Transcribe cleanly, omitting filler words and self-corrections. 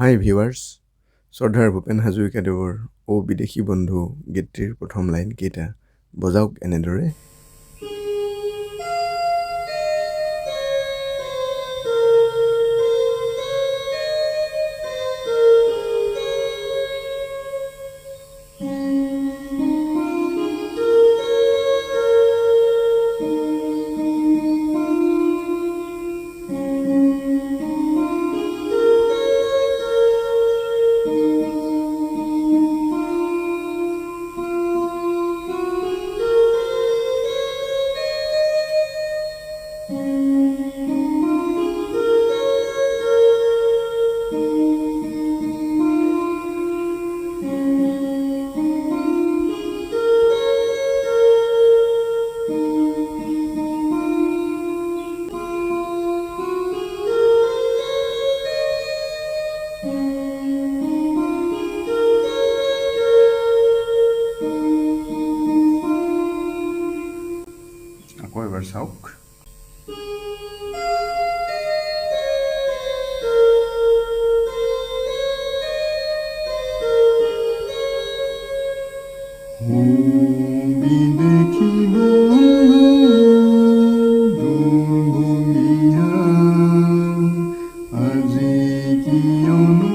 হাই viewers, শ্ৰদ্ধাৰ ভূপেন হাজৰিকাদেৱৰ অ' বিদেশী বন্ধু গীতটিৰ প্ৰথম লাইন কেইটা বজাওক এনেদৰে। আকৌ এবাৰ চাওক। বিদেশী বন্ধু দূৰ ভূমিয়া আজি কিয়নো